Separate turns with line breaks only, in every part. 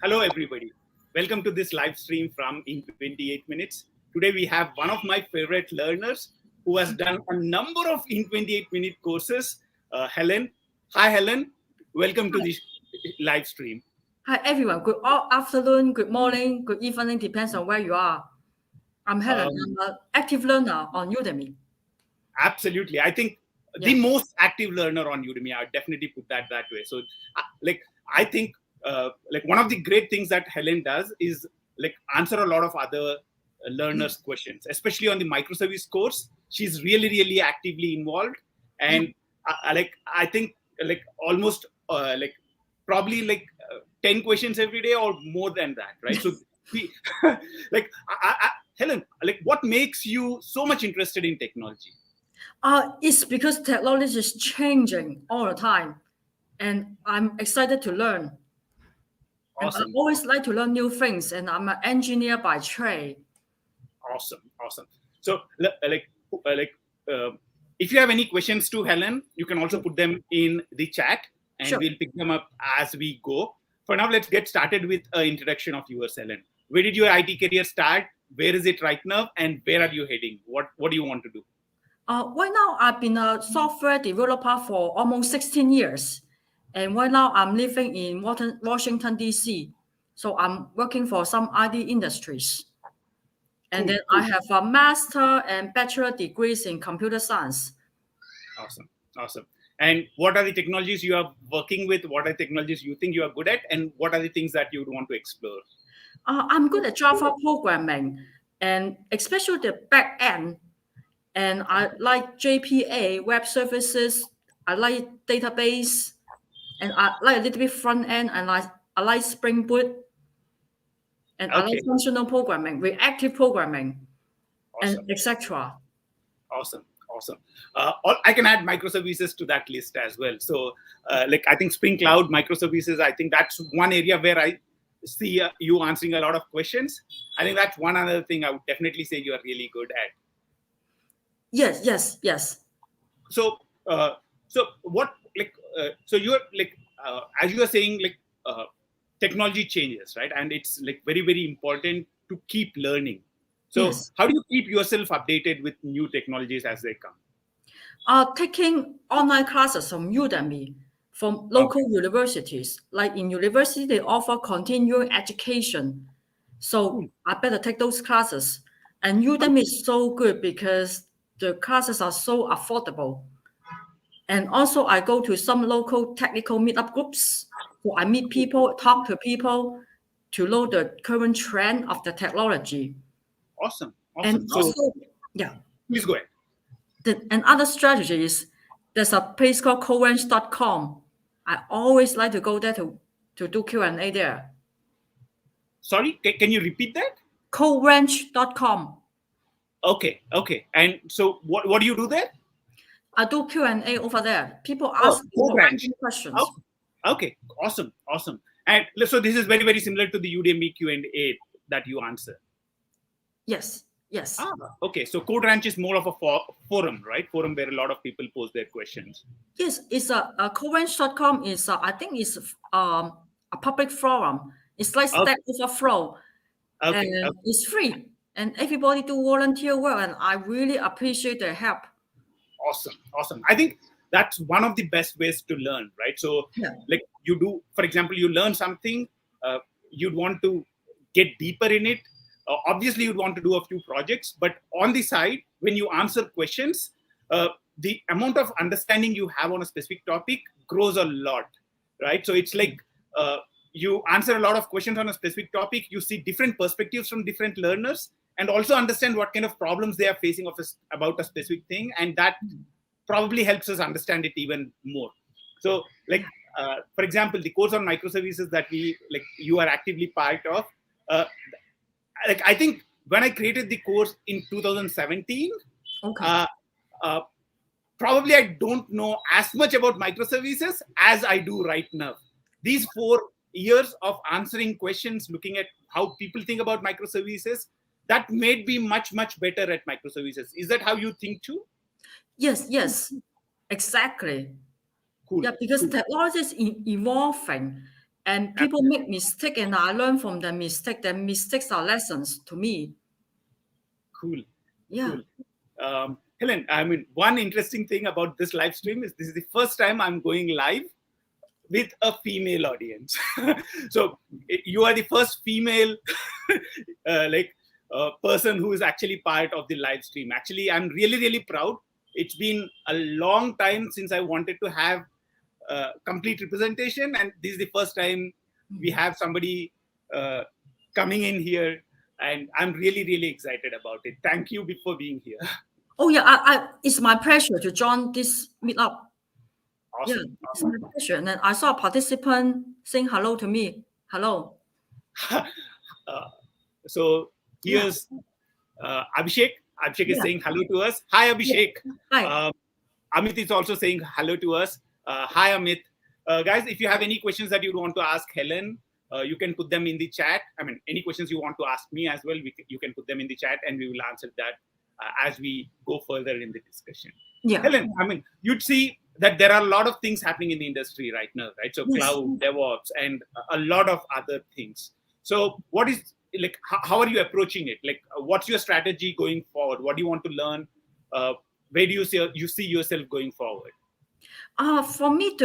Hello, everybody. Welcome to this live stream from In 28 Minutes. Today, we have one of my favorite learners who has done a number of In 28-minute courses, Helen. Hi, Helen. Welcome to this live stream.
Hi, everyone. Good afternoon, good morning, good evening, depends on where you are. I'm Helen. I'm an active learner on Udemy.
Absolutely. I think the most active learner on Udemy, I would definitely put that way. So, I think one of the great things that Helen does is answer a lot of other learners' questions, especially on the microservice course. She's really actively involved, and I think almost probably 10 questions every day or more than that, right? So, Helen, what makes you so much interested in technology?
It's because technology is changing all the time, and I'm excited to learn.
Awesome.
And I always like to learn new things, and I'm an engineer by trade.
Awesome. So, if you have any questions to Helen, you can also put them in the chat, and we'll pick them up as we go. For now, let's get started with an introduction of yours, Helen. Where did your IT career start? Where is it right now? And where are you heading? What do you want to do?
Right now, I've been a software developer for almost 16 years. And right now, I'm living in Washington, D.C. So I'm working for some IT industries. And then I have a master and bachelor degrees in computer science.
Awesome. And what are the technologies you are working with? What are technologies you think you are good at? And what are the things that you would want to explore?
I'm good at Java programming, and especially the back end. And I like JPA, web services. I like database, and I like a little bit front end, and I like Spring Boot. And I like functional programming, reactive programming, and etc.
Awesome. I can add microservices to that list as well. So, I think Spring Cloud, microservices, I think that's one area where I see you answering a lot of questions. I think that's one other thing I would definitely say you are really good at.
Yes.
So, what so you're as you are saying, technology changes, right? And it's very important to keep learning. So how do you keep yourself updated with new technologies as they come?
Taking online classes from Udemy, from local universities. Like in university, they offer continuing education. So I better take those classes. And Udemy is so good because the classes are so affordable. And also I go to some local technical meetup groups. So I meet people, talk to people to know the current trend of the technology.
Awesome.
And
so,
also,
please go ahead.
Another strategy is there's a place called CodeWrench.com. I always like to go there to do Q&A there.
Sorry, can you repeat that?
CodeWrench.com.
Okay. And so what do you do there?
I do Q&A over there. People ask questions.
Okay, awesome. And so this is very similar to the Udemy Q&A that you answer.
Yes.
Okay, so CodeWrench is more of a forum, right? Forum where a lot of people post their questions.
Yes, it's a CodeWrench.com is I think it's a public forum. It's like Stack Overflow.
Okay.
It's free, and everybody do volunteer work, and I really appreciate their help.
Awesome. I think that's one of the best ways to learn, right? So, you do, for example, you learn something, you'd want to get deeper in it. Obviously, you'd want to do a few projects, but on the side, when you answer questions, the amount of understanding you have on a specific topic grows a lot, right? So it's you answer a lot of questions on a specific topic, you see different perspectives from different learners, and also understand what kind of problems they are facing about a specific thing, and that probably helps us understand it even more. So, for example, the course on microservices that you are actively part of, I think when I created the course in 2017, probably I don't know as much about microservices as I do right now. These 4 years of answering questions, looking at how people think about microservices, that made me much better at microservices. Is that how you think too?
Yes, exactly.
Cool.
Yeah, because technology is evolving, And people make mistakes, and I learn from the mistake. The mistakes are lessons to me.
Cool.
Yeah.
Cool. Helen, I mean, one interesting thing about this live stream is this is the first time I'm going live with a female audience. So you are the first female person who is actually part of the live stream. Actually, I'm really, really proud. It's been a long time since I wanted to have complete representation, and this is the first time we have somebody coming in here, and I'm really, really excited about it. Thank you for being here.
Oh yeah, it's my pleasure to join this meetup.
Awesome.
Yeah, it's my pleasure. And then I saw a participant saying hello to me. Hello.
So here's Abhishek. Abhishek is saying hello to us. Hi, Abhishek.
Hi.
Amit is also saying hello to us. Hi, Amit. Guys, if you have any questions that you want to ask Helen, you can put them in the chat. I mean, any questions you want to ask me as well, you can put them in the chat, and we will answer that as we go further in the discussion.
Yeah.
Helen, I mean, you'd see that there are a lot of things happening in the industry right now, right? So cloud, DevOps, and a lot of other things. So what is, like, how are you approaching it? Like, what's your strategy going forward? What do you want to learn? Where do you see yourself going forward?
For me,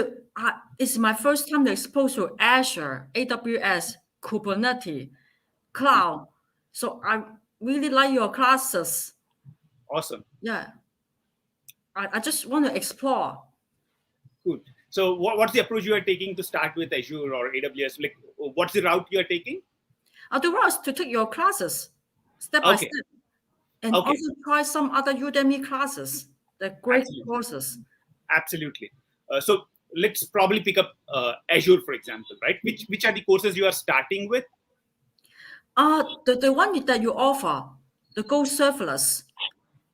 it's my first time to expose to Azure, AWS, Kubernetes, cloud. So I really like your classes.
Awesome.
Yeah. I just want to explore.
Good. So what's the approach you are taking to start with Azure or AWS? Like, what's the route you are taking?
The route is to take your classes step by step. And also try some other Udemy classes. They're great courses.
Absolutely. So let's probably pick up Azure, for example, right? Which are the courses you are starting with?
The one that you offer, the Go Serverless,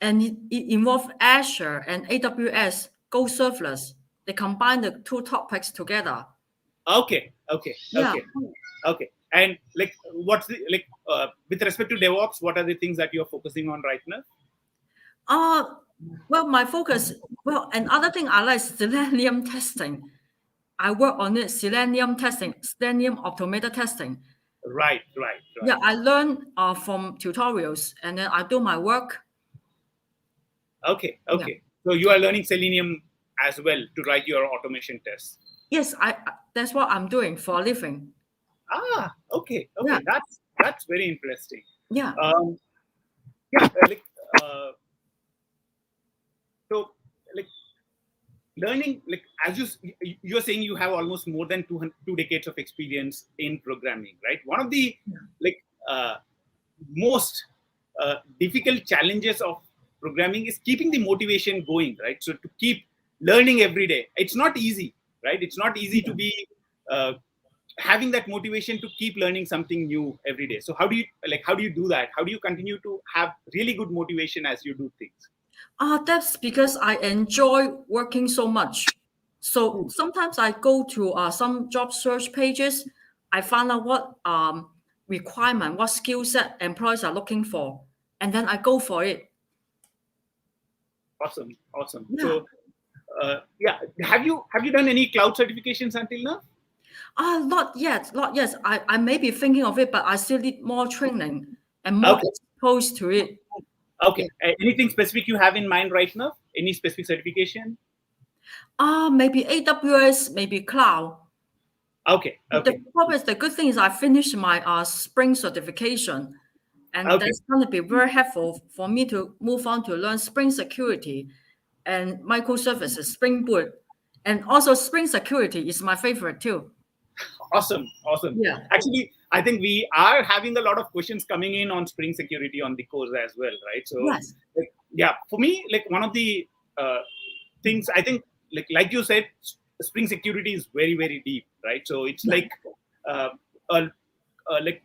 and it involves Azure and AWS Go Serverless. They combine the two topics together.
Okay.
Yeah.
Okay. And like, what's the with respect to DevOps? What are the things that you're focusing on right now?
Well, my focus. Well, another thing I like is Selenium testing. I work on it. Selenium testing, Selenium automated testing.
Right.
Yeah, I learn from tutorials, and then I do my work.
Okay. Yeah. So you are learning Selenium as well to write your automation tests.
Yes, that's what I'm doing for a living.
Okay.
Yeah.
That's very interesting.
Yeah.
So like learning, like, as you're saying, you have almost more than 2 decades of experience in programming, right? One of the most difficult challenges of programming is keeping the motivation going, right? So to keep learning every day, it's not easy, right? It's not easy to be having that motivation to keep learning something new every day. So how do you do that? How do you continue to have really good motivation as you do things?
That's because I enjoy working so much. So sometimes I go to some job search pages. I find out what requirement, what skill set employers are looking for, and then I go for it.
Awesome.
Yeah.
So have you done any cloud certifications until now?
Not yet. I may be thinking of it, but I still need more training and more exposed to it.
Okay. Anything specific you have in mind right now? Any specific certification?
Maybe AWS, maybe cloud.
Okay.
The good thing is I finished my Spring certification, and that's going to be very helpful for me to move on to learn Spring Security and Microservices, Spring Boot, and also Spring Security is my favorite too.
Awesome.
Yeah.
Actually, I think we are having a lot of questions coming in on Spring Security on the course as well, right? So,
yes.
For me, like, one of the things, I think, like you said, Spring Security is very, very deep, right? So it's like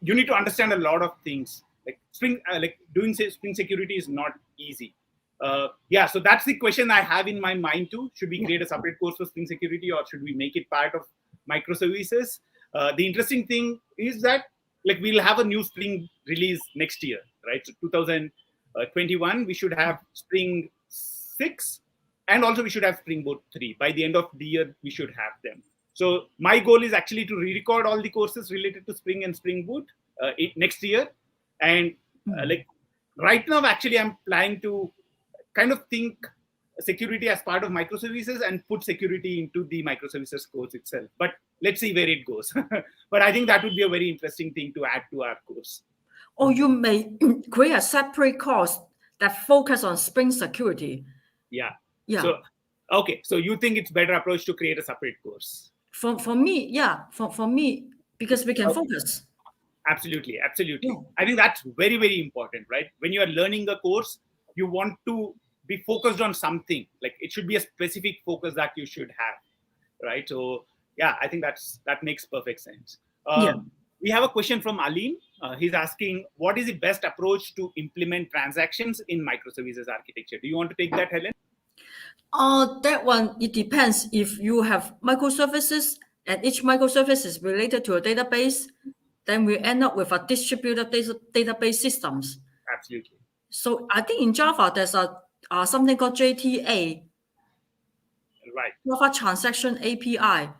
you need to understand a lot of things. Like doing Spring Security is not easy. So that's the question I have in my mind too. Should we create a separate course for Spring Security, or should we make it part of Microservices? The interesting thing is that, like, we'll have a new Spring release next year, right? So 2021, we should have Spring 6, and also we should have Spring Boot 3. By the end of the year, we should have them. So my goal is actually to re-record all the courses related to Spring and Spring Boot next year. And like right now, actually, I'm planning to kind of think security as part of microservices and put security into the microservices course itself. But let's see where it goes. But I think that would be a very interesting thing to add to our course.
Or you may create a separate course that focus on Spring security.
Yeah.
Yeah.
So, okay. So you think it's better approach to create a separate course?
For me, yeah. For me, because we can focus.
Absolutely. Absolutely.
Yeah.
I think that's very, very important, right? When you are learning a course, you want to be focused on something. Like it should be a specific focus that you should have, right? So yeah, I think that makes perfect sense. We have a question from Alim. He's asking, what is the best approach to implement transactions in microservices architecture? Do you want to take that, Helen?
That one, it depends. If you have microservices and each microservice is related to a database, then we end up with a distributed database systems.
Absolutely.
So I think in Java, there's something called JTA.
Right.
Java Transaction API.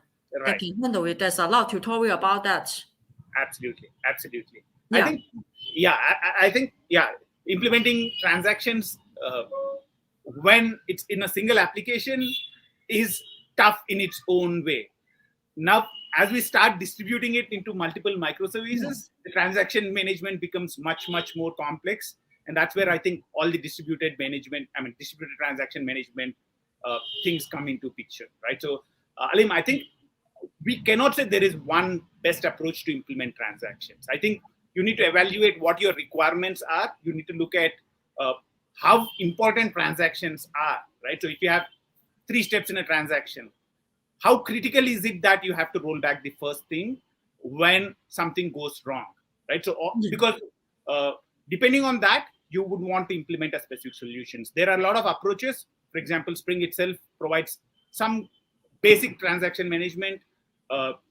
That can handle it. There's a lot of tutorial about that.
Absolutely. Absolutely.
Yeah.
I think, implementing transactions when it's in a single application is tough in its own way. Now, as we start distributing it into multiple microservices, the transaction management becomes much, much more complex. And that's where I think all the distributed transaction management things come into picture, right? So, Alim, I think we cannot say there is one best approach to implement transactions. I think you need to evaluate what your requirements are. You need to look at how important transactions are, right? So if you have 3 steps in a transaction, how critical is it that you have to roll back the first thing when something goes wrong, right? So because depending on that, you would want to implement a specific solutions. There are a lot of approaches. For example, Spring itself provides some basic transaction management.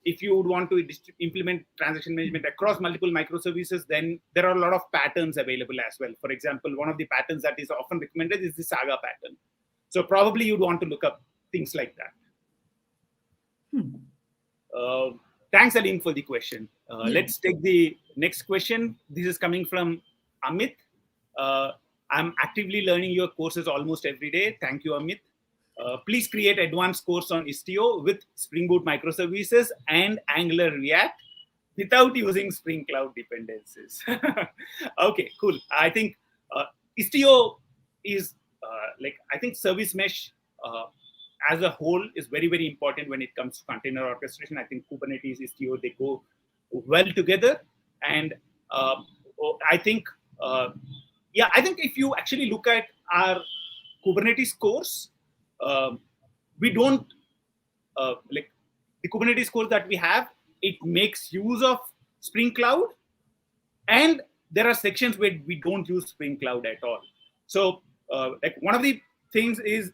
If you would want to implement transaction management across multiple microservices, then there are a lot of patterns available as well. For example, one of the patterns that is often recommended is the Saga pattern. So probably you'd want to look up things like that. Thanks, Alim, for the question. Let's take the next question. This is coming from Amit. I'm actively learning your courses almost every day. Thank you, Amit. Please create advanced course on Istio with Spring Boot microservices and Angular React without using Spring Cloud dependencies. Okay, cool. I think Istio is I think service mesh as a whole is very, very important when it comes to container orchestration. I think Kubernetes, Istio, they go well together. And I think, I think if you actually look at our Kubernetes course, we don't the Kubernetes course that we have, it makes use of Spring Cloud, and there are sections where we don't use Spring Cloud at all. So one of the things is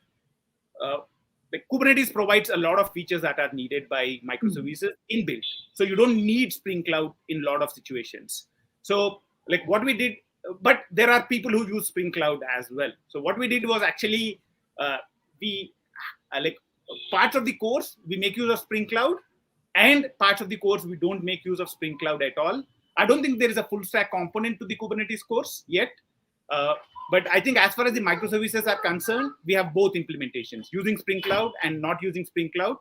Kubernetes provides a lot of features that are needed by microservices inbuilt. So you don't need Spring Cloud in a lot of situations. So what we did, but there are people who use Spring Cloud as well. So what we did was actually we parts of the course we make use of Spring Cloud, and parts of the course we don't make use of Spring Cloud at all. I don't think there is a full stack component to the Kubernetes course yet. But I think as far as the microservices are concerned, we have both implementations, using Spring Cloud and not using Spring Cloud,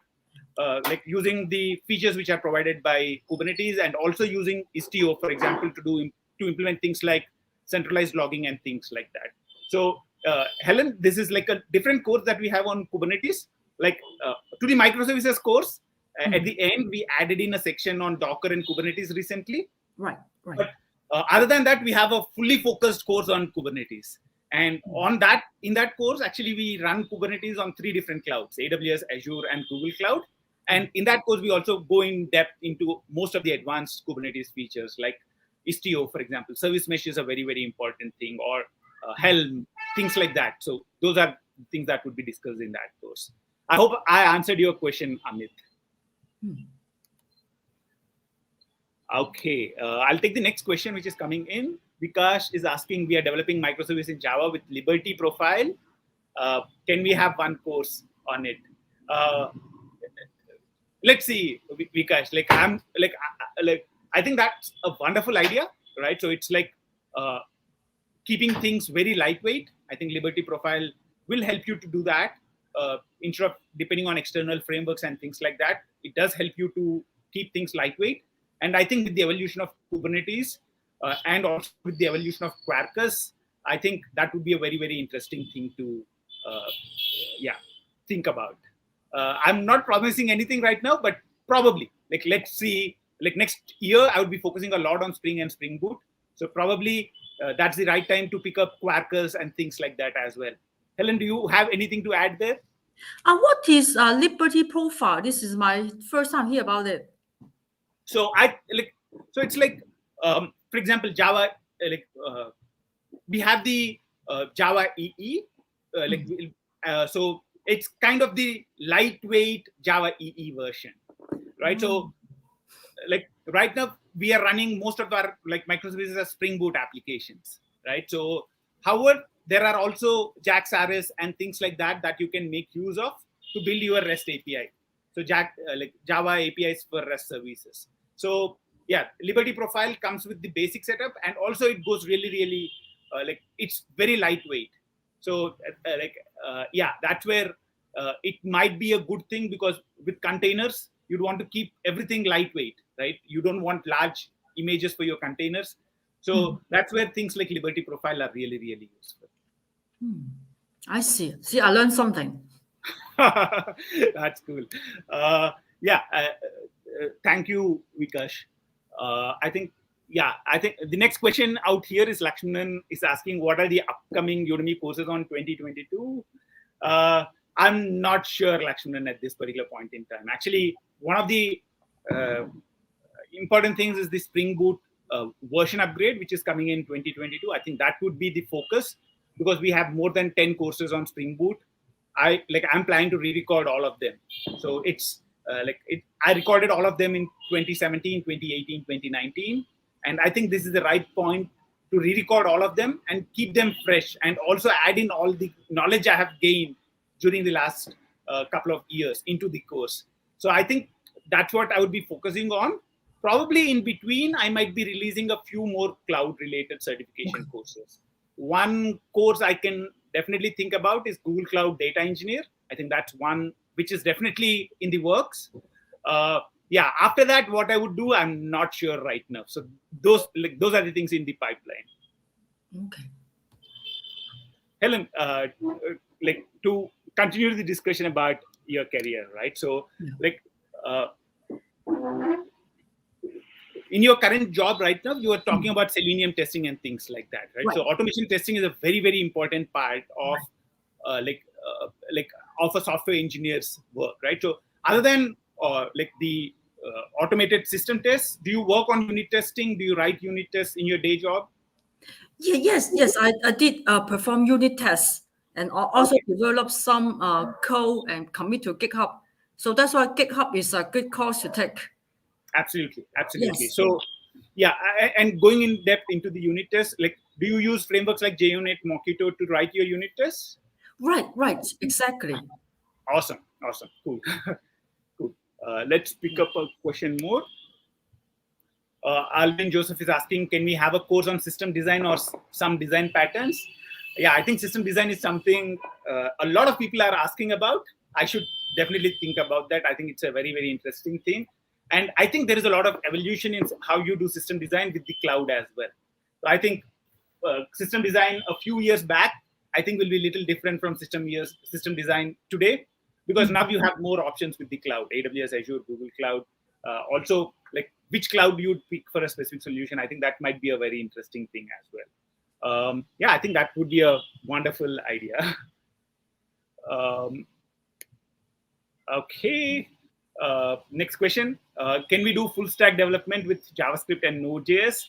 using the features which are provided by Kubernetes, and also using Istio, for example, to implement things like centralized logging and things like that. So Helen, this is like a different course that we have on Kubernetes. To the microservices course, at the end, we added in a section on Docker and Kubernetes recently.
Right.
But other than that, we have a fully focused course on Kubernetes. And in that course, actually, we run Kubernetes on 3 different clouds, AWS, Azure, and Google Cloud. And in that course, we also go in depth into most of the advanced Kubernetes features, like Istio, for example. Service mesh is a very, very important thing, or Helm, things like that. So those are things that would be discussed in that course. I hope I answered your question, Amit. Okay, I'll take the next question, which is coming in. Vikash is asking, we are developing microservice in Java with Liberty profile. Can we have one course on it? let's see, Vikash. I think that's a wonderful idea, right? So it's like keeping things very lightweight. I think Liberty Profile will help you to do that. Instead of depending on external frameworks and things like that, it does help you to keep things lightweight. And I think with the evolution of Kubernetes and also with the evolution of Quarkus, I think that would be a very, very interesting thing to think about. I'm not promising anything right now, but probably let's see. Next year, I would be focusing a lot on Spring and Spring Boot. So probably that's the right time to pick up Quarkus and things like that as well. Helen, do you have anything to add there?
What is Liberty Profile? This is my first time hear about it.
So it's like, for example, Java. We have the Java EE. So it's kind of the lightweight Java EE version, right? So right now we are running most of our microservices as Spring Boot applications, right? So however, there are also JAX-RS and things like that that you can make use of to build your REST API. So Java APIs for REST services. So yeah, Liberty Profile comes with the basic setup, and also it goes really, really it's very lightweight. So that's where it might be a good thing, because with containers, you'd want to keep everything lightweight, right? You don't want large images for your containers. So that's where things like Liberty Profile are really, really useful.
I see. See, I learned something.
That's cool. Thank you, Vikash. I think the next question out here is Lakshmanan is asking, what are the upcoming Udemy courses on 2022? I'm not sure, Lakshmanan, at this particular point in time. Actually, one of the important things is the Spring Boot version upgrade, which is coming in 2022. I think that would be the focus, because we have more than 10 courses on Spring Boot. I'm planning to re-record all of them. So it's I recorded all of them in 2017, 2018, 2019. And I think this is the right point to re-record all of them and keep them fresh, and also add in all the knowledge I have gained during the last couple of years into the course. So I think that's what I would be focusing on. Probably in between, I might be releasing a few more cloud-related certification courses. One course I can definitely think about is Google Cloud Data Engineer. I think that's one which is definitely in the works. After that, what I would do, I'm not sure right now. So those are the things in the pipeline.
Okay.
Helen, to continue the discussion about your career, right? So in your current job right now, you are talking about Selenium testing and things like that, right? So automation testing is a very, very important part of of a software engineer's work, right? So other than the automated system tests, do you work on unit testing? Do you write unit tests in your day job?
Yes. I did perform unit tests, and also develop some code and commit to GitHub. So that's why GitHub is a good course to take.
Absolutely.
Yes.
So and going in depth into the unit tests, do you use frameworks like JUnit, Mockito to write your unit tests?
Right, exactly.
Awesome, cool. Let's pick up a question more. Alvin Joseph is asking, can we have a course on system design or some design patterns? Yeah, I think system design is something a lot of people are asking about. I should definitely think about that. I think it's a very, very interesting thing. And I think there is a lot of evolution in how you do system design with the cloud as well. So I think system design a few years back, I think will be a little different from system design today, because now you have more options with the cloud, AWS, Azure, Google Cloud. Also, which cloud you would pick for a specific solution. I think that might be a very interesting thing as well. I think that would be a wonderful idea. Okay. Next question. Can we do full stack development with JavaScript and Node.js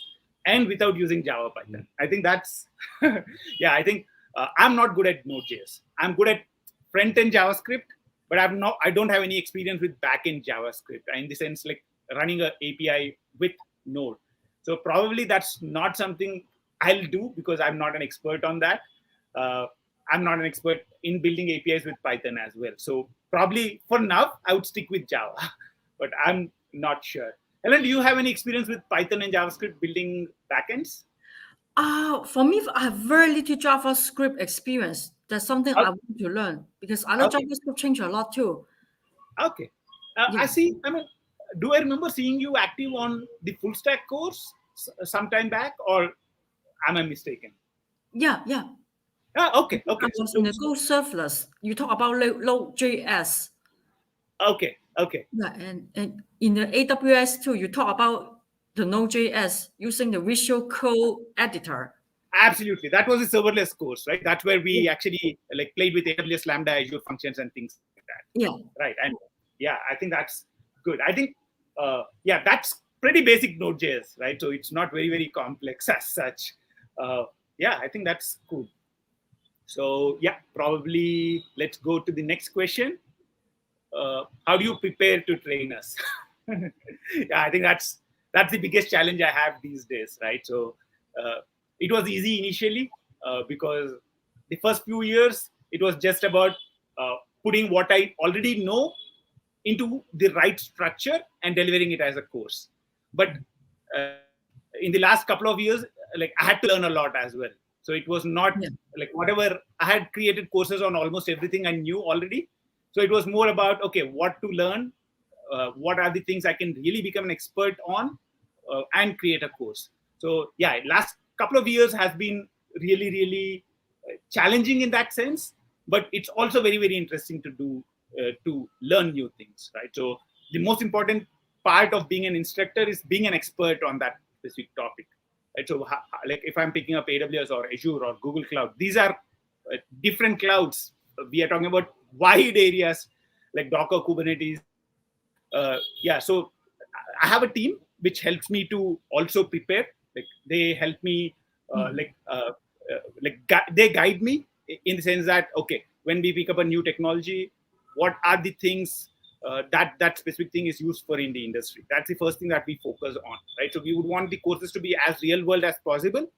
and without using Java Python? I think that's, I think I'm not good at Node.js. I'm good at front-end JavaScript, but I don't have any experience with back-end JavaScript, in the sense running an API with Node. So probably that's not something I'll do, because I'm not an expert on that. I'm not an expert in building APIs with Python as well. So probably for now, I would stick with Java. but I'm not sure. Helen, do you have any experience with Python and JavaScript building backends?
For me, I have very little JavaScript experience. That's something I
Okay.
want to learn because I know JavaScript changed a lot too.
Okay.
Yeah.
I see. I mean, do I remember seeing you active on the full stack course sometime back, or am I mistaken?
Yeah.
Okay.
I
Okay.
was in the Go serverless. You talk about Node.js.
Okay.
Yeah, and in the AWS too, you talk about the Node.js using the Visual Code Editor.
Absolutely. That was a serverless course, right? That's where we
Yeah.
actually like played with AWS Lambda, Azure functions, and things like that.
Yeah.
Right. And yeah, I think that's good. I think, that's pretty basic Node.js, right? So it's not very, very complex as such. Yeah, I think that's cool. So yeah, probably let's go to the next question. How do you prepare to train us? Yeah, I think that's the biggest challenge I have these days, right? So it was easy initially because the first few years it was just about putting what I already know into the right structure and delivering it as a course. But in the last couple of years, like I had to learn a lot as well. So it was not like whatever I had created courses on almost everything I knew already. So it was more about, okay, what to learn, what are the things I can really become an expert on, and create a course. So yeah, last couple of years has been really, really challenging in that sense, but it's also very, very interesting to do, to learn new things, right? So the most important part of being an instructor is being an expert on that specific topic, right? So like if I'm picking up AWS or Azure or Google Cloud, these are different clouds. We are talking about wide areas like Docker, Kubernetes. Yeah, so I have a team which helps me to also prepare. Like they help me, they guide me in the sense that, okay, when we pick up a new technology, what are the things that specific thing is used for in the industry? That's the first thing that we focus on, right? So we would want the courses to be as real world as possible.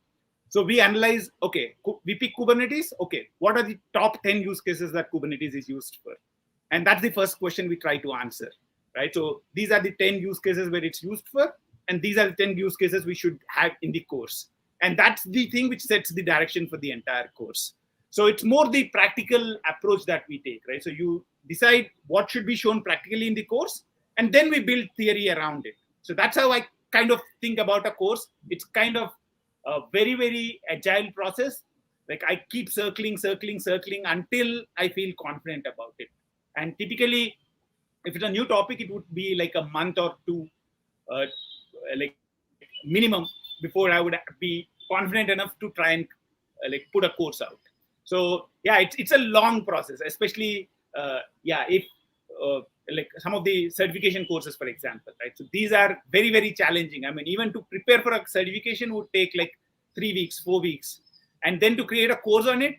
So we analyze, okay, we pick Kubernetes. Okay, what are the top 10 use cases that Kubernetes is used for? And that's the first question we try to answer, right? So these are the 10 use cases where it's used for, and these are the 10 use cases we should have in the course. And that's the thing which sets the direction for the entire course. So it's more the practical approach that we take, right? So you decide what should be shown practically in the course, and then we build theory around it. So that's how I kind of think about a course. It's kind of a very, very agile process. Like I keep circling until I feel confident about it. And typically, if it's a new topic, it would be like a month or two, like minimum, before I would be confident enough to try and like put a course out. So yeah, it's a long process, especially if like some of the certification courses, for example, right? So these are very, very challenging. I mean, even to prepare for a certification would take like 3 weeks, 4 weeks, and then to create a course on it,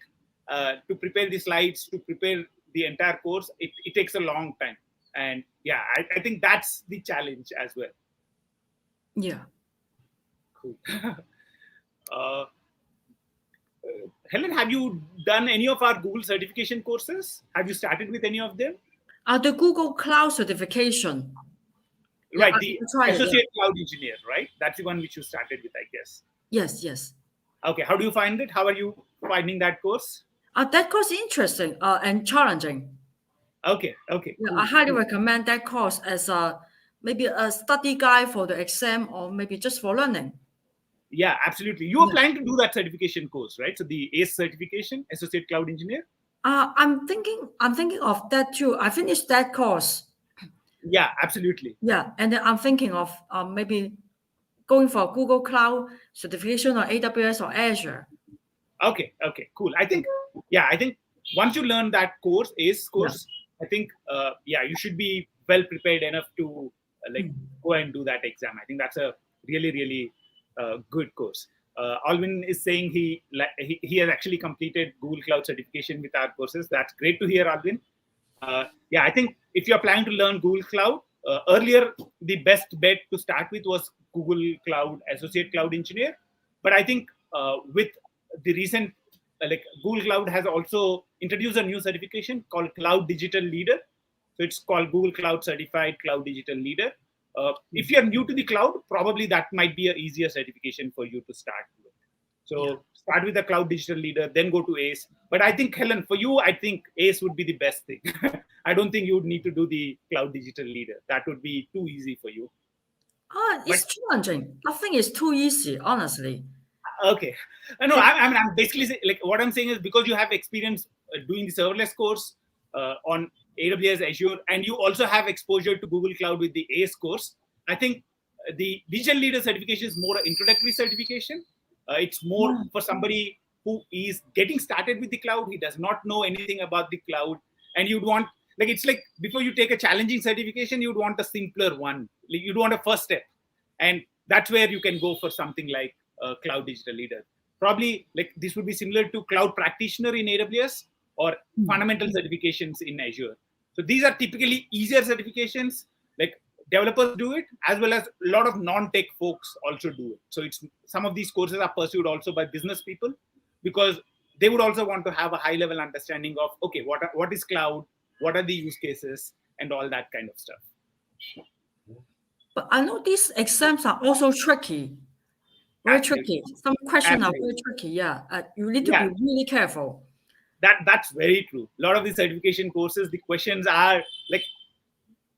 to prepare the slides, to prepare the entire course, it takes a long time. And yeah, I think that's the challenge as well.
Yeah.
Cool. Helen, have you done any of our Google certification courses? Have you started with any of them?
The Google Cloud certification.
Right, the Associate Cloud Engineer, right? That's the one which you started with, I guess.
Yes.
Okay, how do you find it? How are you finding that course?
That course is interesting and challenging.
Okay.
Yeah,
cool.
I highly recommend that course as maybe a study guide for the exam or maybe just for learning.
Yeah, absolutely. You are planning to do that certification course, right? So the ACE certification, Associate Cloud Engineer.
I'm thinking of that too. I finished that course.
Yeah, absolutely.
Yeah, and then I'm thinking of maybe going for Google Cloud certification or AWS or Azure.
Okay, cool. I think once you learn that course, ACE course, I think you should be well prepared enough to go and do that exam. I think that's a really, really good course. Alvin is saying he has actually completed Google Cloud certification with our courses. That's great to hear, Alvin. I think if you're planning to learn Google Cloud, earlier the best bet to start with was Google Cloud Associate Cloud Engineer. But I think with the recent, Google Cloud has also introduced a new certification called Cloud Digital Leader. So it's called Google Cloud Certified Cloud Digital Leader. If you're new to the cloud, probably that might be an easier certification for you to start with. So start with the Cloud Digital Leader, then go to ACE. But I think, Helen, for you, I think ACE would be the best thing. I don't think you would need to do the Cloud Digital Leader. That would be too easy for you.
It's challenging. I think it's too easy, honestly.
Okay. No, I'm basically saying, like, what I'm saying is because you have experience doing the serverless course on AWS, Azure, and you also have exposure to Google Cloud with the ACE course, I think the Digital Leader certification is more an introductory certification. It's more for somebody who is getting started with the cloud. He does not know anything about the cloud. And you'd want, like, it's like before you take a challenging certification, you'd want a simpler one. Like, you'd want a first step. And that's where you can go for something like Cloud Digital Leader. Probably, like, this would be similar to Cloud Practitioner in AWS or fundamental certifications in Azure. So these are typically easier certifications. Like, developers do it, as well as a lot of non-tech folks also do it. So it's some of these courses are pursued also by business people because they would also want to have a high-level understanding of, okay, what is cloud, what are the use cases, and all that kind of stuff.
But I know these exams are also tricky, very tricky. Some questions are very tricky. Yeah, you need to be really careful.
That's very true. A lot of the certification courses, the questions are like,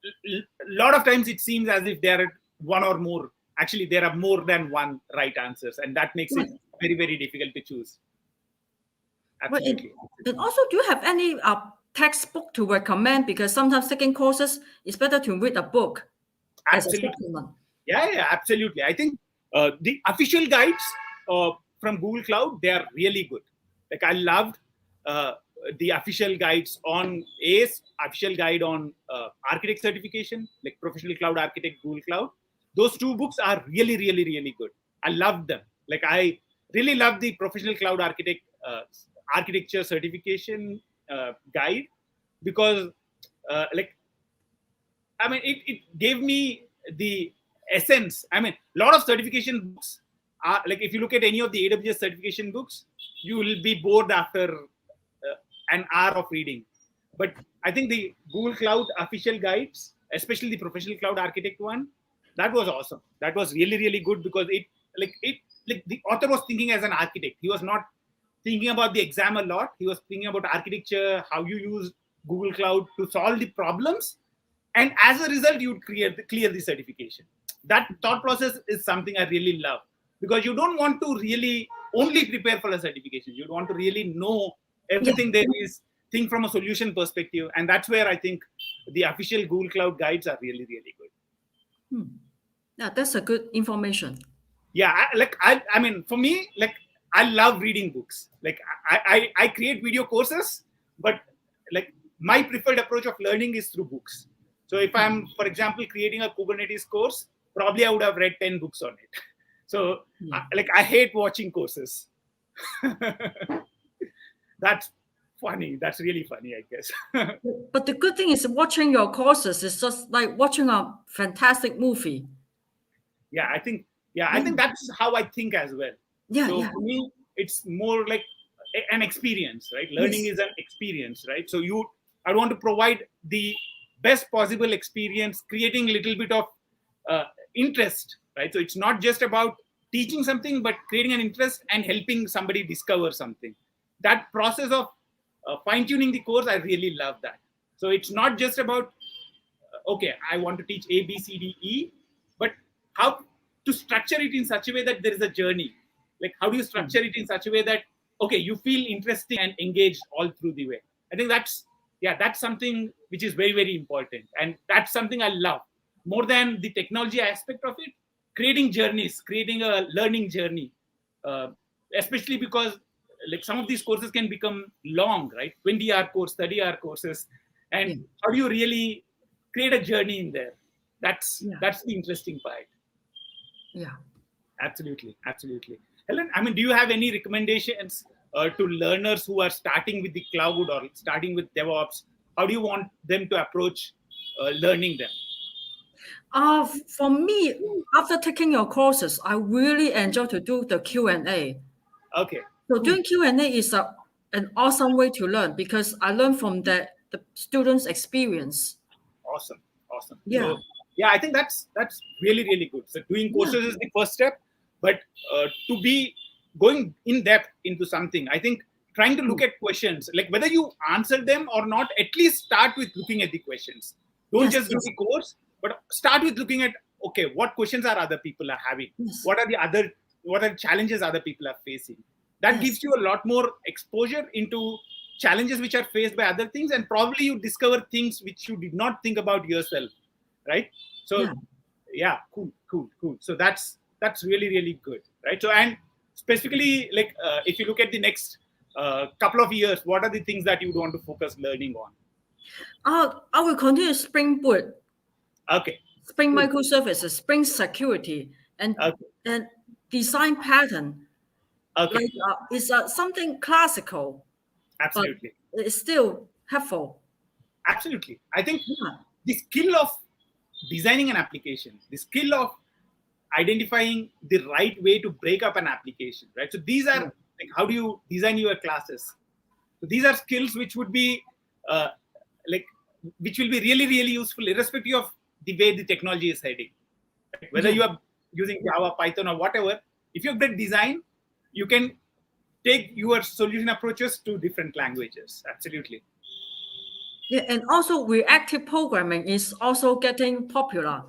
a lot of times it seems as if there are one or more. Actually, there are more than one right answers, and that makes it very, very difficult to choose. Absolutely.
And also, do you have any textbook to recommend? Because sometimes taking courses, it's better to read a book.
Absolutely. Yeah, absolutely. I think the official guides from Google Cloud, they are really good. Like, I loved the official guides on ACE, official guide on architect certification, like Professional Cloud Architect, Google Cloud. Those two books are really, really, really good. I loved them. Like, I really love the Professional Cloud Architect architecture certification guide because, like, I mean, it gave me the essence. I mean, a lot of certification books are, like, if you look at any of the AWS certification books, you will be bored after an hour of reading. But I think the Google Cloud official guides, especially the Professional Cloud Architect one, that was awesome. That was really, really good because like the author was thinking as an architect. He was not thinking about the exam a lot. He was thinking about architecture, how you use Google Cloud to solve the problems. And as a result, you would clear the certification. That thought process is something I really love because you don't want to really only prepare for a certification. You want to really know everything there is, think from a solution perspective. And that's where I think the official Google Cloud guides are really, really good.
Yeah, that's a good information.
Yeah, I mean, for me, like, I love reading books. Like, I create video courses, but like, my preferred approach of learning is through books. So if I'm, for example, creating a Kubernetes course, probably I would have read 10 books on it. So I hate watching courses. That's funny. That's really funny, I guess.
But the good thing is watching your courses is just like watching a fantastic movie.
Yeah, I think that's how I think as well. So for me, it's more like an experience, right? Learning is an experience, right? So I want to provide the best possible experience, creating a little bit of interest, right? So it's not just about teaching something, but creating an interest and helping somebody discover something. That process of fine-tuning the course, I really love that. So it's not just about, okay, I want to teach A, B, C, D, E, but how to structure it in such a way that there is a journey. Like, how do you structure it in such a way that, okay, you feel interesting and engaged all through the way? I think that's something which is very, very important. And that's something I love more than the technology aspect of it, creating journeys, creating a learning journey, especially because, like, some of these courses can become long, right? 20-hour course, 30-hour courses. And how do you really create a journey in there? That's the interesting part.
Yeah.
Absolutely. Helen, I mean, do you have any recommendations to learners who are starting with the cloud or starting with DevOps? How do you want them to approach learning them?
For me, after taking your courses, I really enjoy to do the Q&A.
Okay.
So doing Q&A is an awesome way to learn because I learn from the students' experience.
Awesome.
Yeah.
So yeah, I think that's really, really good. So doing courses is the first step, but to be going in depth into something, I think trying to look at questions, like whether you answer them or not, at least start with looking at the questions. Don't just do the course, but start with looking at, okay, what questions are other people are having? What are challenges other people are facing? That gives you a lot more exposure into challenges which are faced by other things, and probably you discover things which you did not think about yourself, right? So cool. So that's really, really good, right? So, and specifically, like if you look at the next couple of years, what are the things that you would want to focus learning on?
I will continue Spring Boot,
Okay.
Spring Microservices, Spring Security, and design pattern.
Okay.
Like it's something classical.
Absolutely.
But it's still helpful.
Absolutely. I think the skill of designing an application, the skill of identifying the right way to break up an application, right? So these are like, how do you design your classes? So these are skills which would be which will be really, really useful irrespective of the way the technology is heading. Right? Whether you are using Java, Python, or whatever, if you have great design, you can take your solution approaches to different languages. Absolutely.
Yeah, and also reactive programming is also getting popular.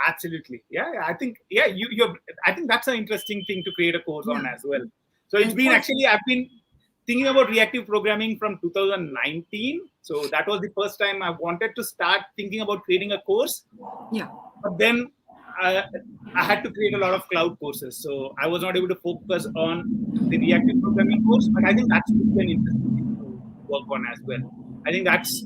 Absolutely. Yeah. I think I think that's an interesting thing to create a course on as well. So it's been actually, I've been thinking about reactive programming from 2019. So that was the first time I wanted to start thinking about creating a course.
Yeah.
But then I had to create a lot of cloud courses. So I was not able to focus on the reactive programming course, but I think that's an interesting thing to work on as well. I think that's,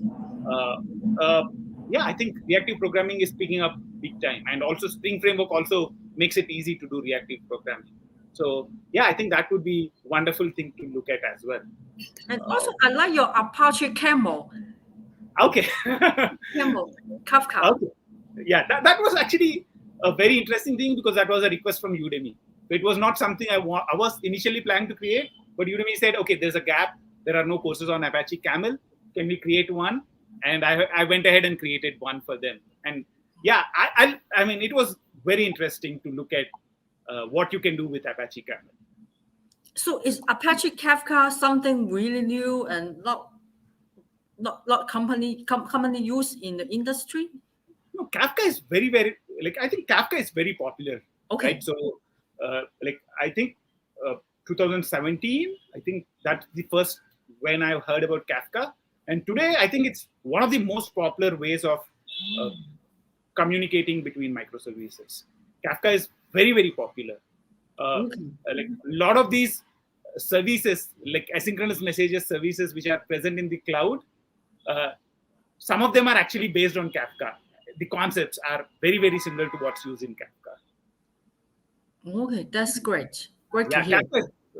I think reactive programming is picking up big time. And also Spring Framework also makes it easy to do reactive programming. So yeah, I think that would be a wonderful thing to look at as well.
And also, I like your Apache Camel.
Okay.
Camel, Kafka.
Okay. Yeah, that was actually a very interesting thing because that was a request from Udemy. It was not something I was initially planning to create, but Udemy said, okay, there's a gap. There are no courses on Apache Camel. Can we create one? And I went ahead and created one for them. And yeah, I mean, it was very interesting to look at what you can do with Apache Camel.
So is Apache Kafka something really new and not commonly used in the industry?
No, Kafka is very, very, I think Kafka is very popular.
Okay.
Right? So I think 2017, I think that's the first when I heard about Kafka. And today, I think it's one of the most popular ways of communicating between microservices. Kafka is very, very popular. A lot of these services, like asynchronous messages services, which are present in the cloud, some of them are actually based on Kafka. The concepts are very, very similar to what's used in Kafka.
Okay, that's great. Great to hear.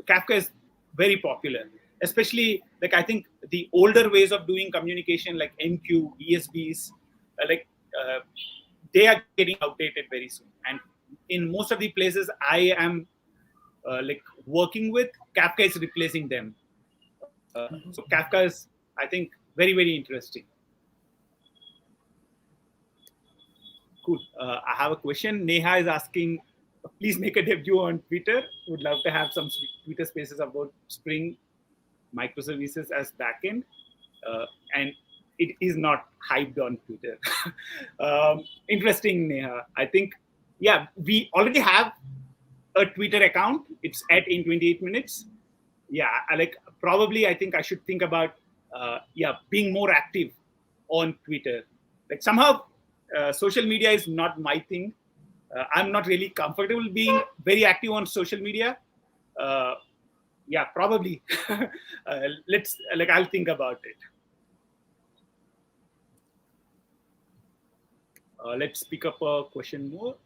Kafka is very popular, especially I think the older ways of doing communication, like MQ, ESBs, they are getting outdated very soon. And in most of the places I am working with, Kafka is replacing them. So Kafka is, I think, very, very interesting. Cool. I have a question. Neha is asking, please make a debut on Twitter. Would love to have some Twitter spaces about Spring microservices as backend. And it is not hyped on Twitter. Interesting, Neha. I think, yeah, we already have a Twitter account. It's at in 28 minutes. Yeah, probably I think I should think about being more active on Twitter. Somehow social media is not my thing. I'm not really comfortable being very active on social media. Probably. I'll think about it. Let's pick up a question more.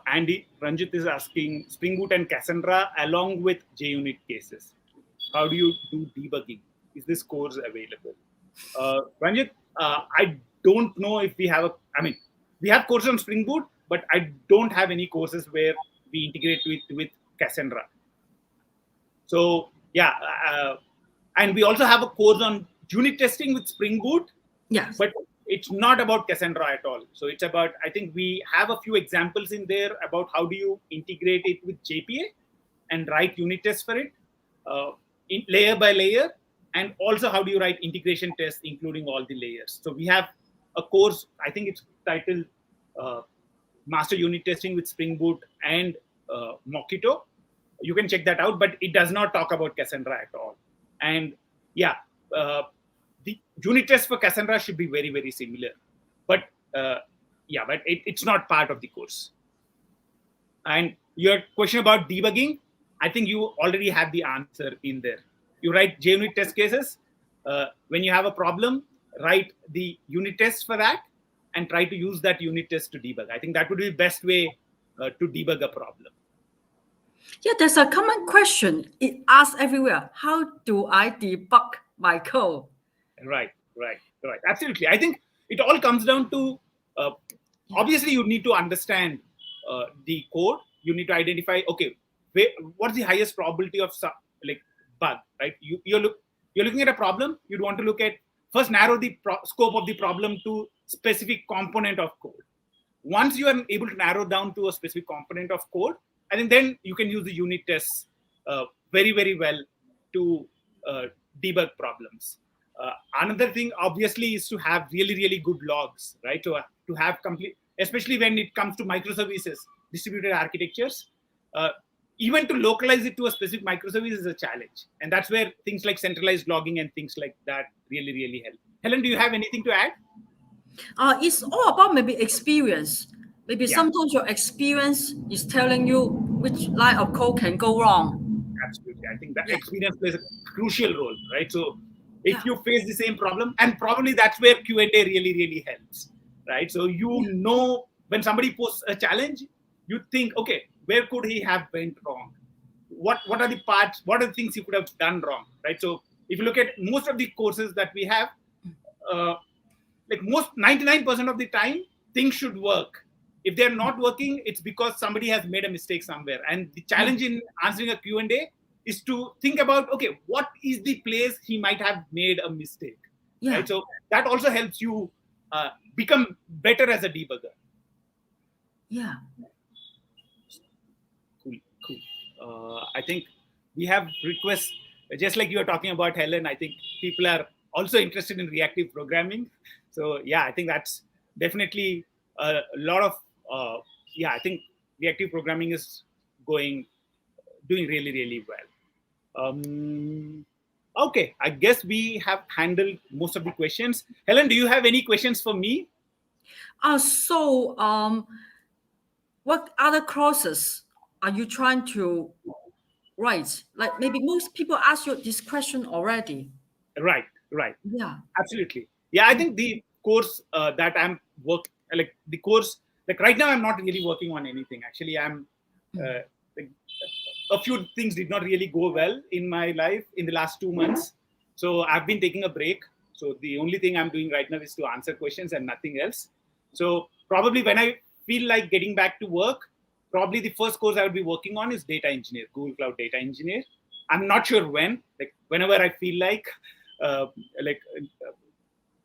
Andy Ranjit is asking, Spring Boot and Cassandra along with JUnit cases. How do you do debugging? Is this course available? Ranjit, I don't know if we have we have courses on Spring Boot, but I don't have any courses where we integrate with Cassandra. So and we also have a course on unit testing with Spring Boot.
Yes.
But it's not about Cassandra at all. So it's about, I think we have a few examples in there about how do you integrate it with JPA and write unit tests for it, in layer by layer, and also how do you write integration tests including all the layers. So we have a course, I think it's titled Master Unit Testing with Spring Boot and Mockito. You can check that out, but it does not talk about Cassandra at all. And yeah, the unit tests for Cassandra should be very, very similar. But yeah, but it's not part of the course. And your question about debugging, I think you already have the answer in there. You write JUnit test cases. When you have a problem, write the unit test for that and try to use that unit test to debug. I think that would be the best way to debug a problem.
Yeah, there's a common question. It asks everywhere, how do I debug my code?
Right. Absolutely. I think it all comes down to, obviously you need to understand the code. You need to identify, okay, what's the highest probability of bug, right? You're looking at a problem. You'd want to look at, first narrow the scope of the problem to specific component of code. Once you are able to narrow down to a specific component of code, I think then you can use the unit tests very, very well to debug problems. Another thing, obviously, is to have really, really good logs, right? To have complete, especially when it comes to microservices, distributed architectures, even to localize it to a specific microservice is a challenge. And that's where things like centralized logging and things like that really, really help. Helen, do you have anything to add?
It's all about maybe experience. Maybe sometimes your experience is telling you which line of code can go wrong.
Absolutely. I think that experience plays a crucial role, right? So if you face the same problem, and probably that's where Q&A really, really helps, right? So you know, when somebody posts a challenge, you think, okay, where could he have went wrong? What are the parts? What are the things he could have done wrong, right? So if you look at most of the courses that we have, like most 99% of the time, things should work. If they're not working, it's because somebody has made a mistake somewhere. And the challenge in answering a Q&A is to think about, okay, what is the place he might have made a mistake? Right? So that also helps you become better as a debugger.
Yeah.
Cool. I think we have requests, just like you were talking about, Helen. I think people are also interested in reactive programming. So yeah, I think that's definitely a lot of, I think reactive programming is doing really, really well. Okay, I guess we have handled most of the questions. Helen, do you have any questions for me?
What other courses are you trying to write? Like maybe most people ask you this question already.
Right.
Yeah.
Absolutely. Yeah, I think the course that I'm right now I'm not really working on anything. Actually, I'm a few things did not really go well in my life in the last 2 months. So I've been taking a break. So the only thing I'm doing right now is to answer questions and nothing else. So probably when I feel like getting back to work, probably the first course I would be working on is data engineer, Google Cloud Data Engineer. I'm not sure when, like whenever I feel like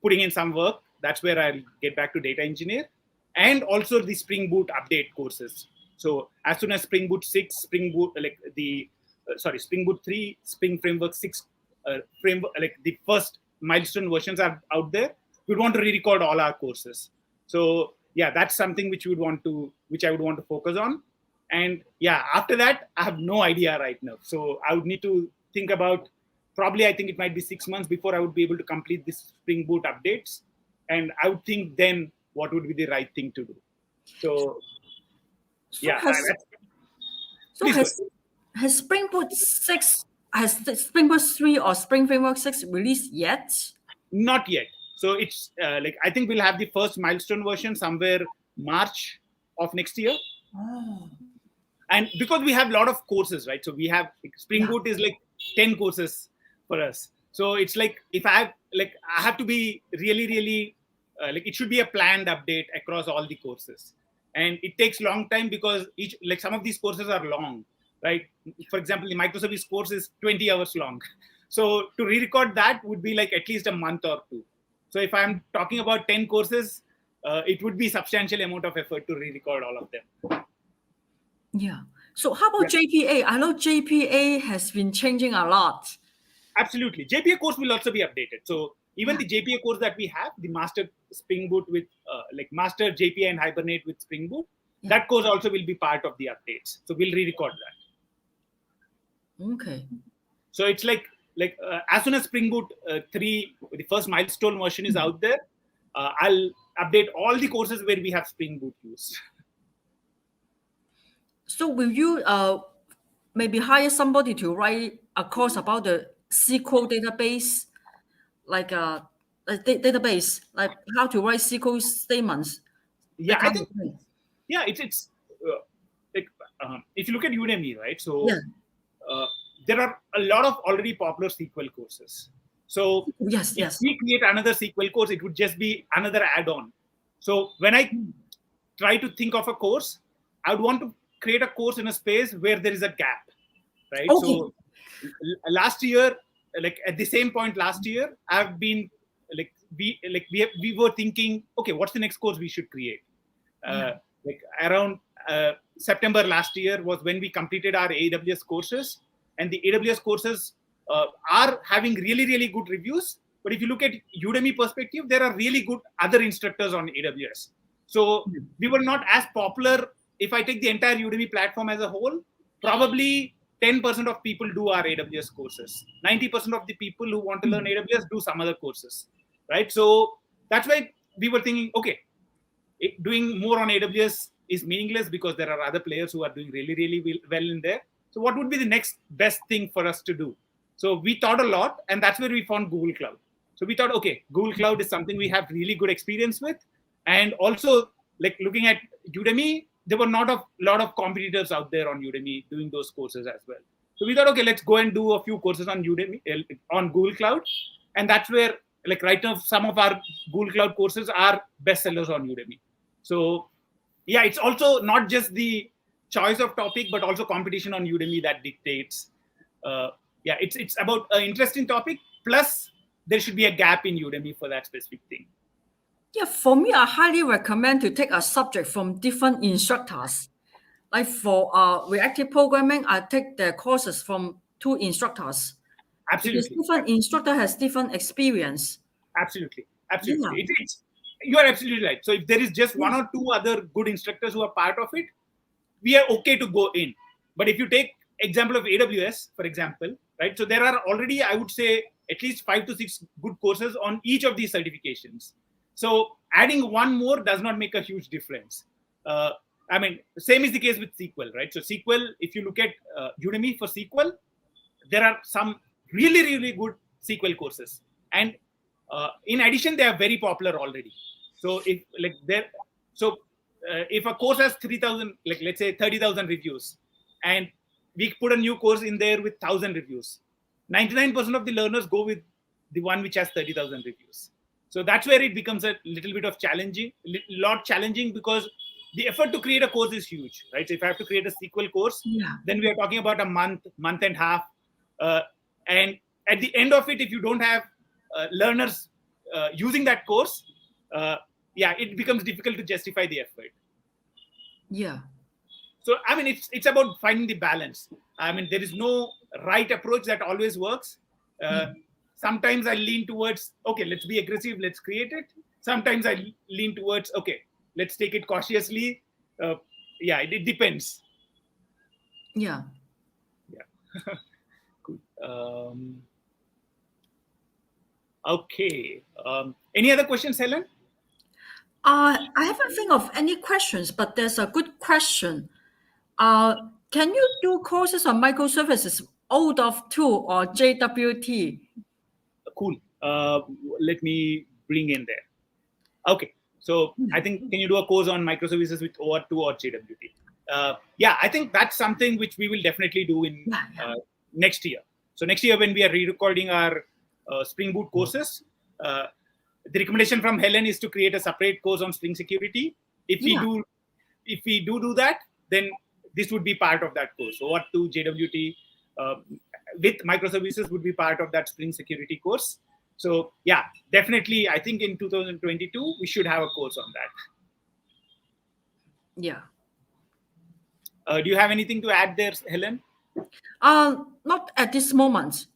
putting in some work, that's where I'll get back to data engineer. And also the Spring Boot update courses. So as soon as Spring Boot 6, Spring Boot, Spring Boot 3, Spring Framework 6, the first milestone versions are out there, we'd want to re-record all our courses. So yeah, that's something which I would want to focus on. And yeah, after that, I have no idea right now. So I would need to think about, probably I think it might be 6 months before I would be able to complete this Spring Boot updates. And I would think then what would be the right thing to do. So yeah.
Has Spring Boot 6, has Spring Boot 3 or Spring Framework 6 released yet?
Not yet. So it's I think we'll have the first milestone version somewhere March of next year.
Oh.
And because we have a lot of courses, right? So we have Spring Boot is like 10 courses for us. So it's like if I have to be really, really it should be a planned update across all the courses. And it takes long time because some of these courses are long, right? For example, the microservice course is 20 hours long. So to re-record that would be like at least a month or two. So if I'm talking about 10 courses, it would be substantial amount of effort to re-record all of them.
Yeah. So how about JPA? I know JPA has been changing a lot.
Absolutely. JPA course will also be updated. So even the JPA course that we have, the Master Spring Boot with Master JPA and Hibernate with Spring Boot, that course also will be part of the updates. So we'll re-record that.
Okay.
So it's like as soon as Spring Boot 3, the first milestone version is out there, I'll update all the courses where we have Spring Boot used.
So will you maybe hire somebody to write a course about the SQL database, like a database, like how to write SQL statements?
Yeah, I think. Yeah, it's if you look at Udemy, right? So there are a lot of already popular SQL courses. So if we create another SQL course, it would just be another add-on. So when I try to think of a course, I would want to create a course in a space where there is a gap, right? Okay. So last year, at the same point last year, I've been we were thinking, okay, what's the next course we should create? Around September last year was when we completed our AWS courses, and the AWS courses are having really, really good reviews. But if you look at Udemy perspective, there are really good other instructors on AWS. So we were not as popular. If I take the entire Udemy platform as a whole, probably 10% of people do our AWS courses. 90% of the people who want to learn AWS do some other courses, right? So that's why we were thinking, okay, doing more on AWS is meaningless because there are other players who are doing really, really well in there. So what would be the next best thing for us to do? So we thought a lot, and that's where we found Google Cloud. So we thought, okay, Google Cloud is something we have really good experience with. And also, looking at Udemy, there were not a lot of competitors out there on Udemy doing those courses as well. So we thought, okay, let's go and do a few courses on Udemy, on Google Cloud. And that's where, right now, some of our Google Cloud courses are bestsellers on Udemy. So yeah, it's also not just the choice of topic, but also competition on Udemy that dictates. It's about an interesting topic. Plus, there should be a gap in Udemy for that specific thing.
Yeah, for me, I highly recommend to take a subject from different instructors. Like for reactive programming, I take the courses from 2 instructors.
Absolutely.
Because different instructor has different experience.
Absolutely. Yeah. You are absolutely right. So if there is just 1 or 2 other good instructors who are part of it, we are okay to go in. But if you take example of AWS, for example, right? So there are already, I would say, at least 5 to 6 good courses on each of these certifications. So adding 1 more does not make a huge difference. Same is the case with SQL, right? So SQL, if you look at Udemy for SQL, there are some really, really good SQL courses. And in addition, they are very popular already. So if if a course has 3,000, let's say 30,000 reviews, and we put a new course in there with 1,000 reviews, 99% of the learners go with the one which has 30,000 reviews. So that's where it becomes a little bit of challenging because the effort to create a course is huge, right? So if I have to create a SQL course, then we are talking about a month and a half. And at the end of it, if you don't have learners using that course, it becomes difficult to justify the effort.
Yeah.
So, it's about finding the balance. There is no right approach that always works. Sometimes I lean towards, okay, let's be aggressive, let's create it. Sometimes I lean towards, okay, let's take it cautiously. It depends.
Yeah.
Cool. Okay. Any other questions, Helen?
I haven't think of any questions, but there's a good question. Can you do courses on microservices, OAuth 2 or JWT?
Cool. Let me bring in there. Okay. So I think, can you do a course on microservices with OAuth 2 or JWT? I think that's something which we will definitely do in next year. So next year, when we are re-recording our Spring Boot courses, the recommendation from Helen is to create a separate course on Spring Security. If we do that, then this would be part of that course. OAuth 2, JWT with microservices would be part of that Spring Security course. So yeah, definitely, I think in 2022 we should have a course on that.
Yeah.
Do you have anything to add there, Helen?
Not at this moment.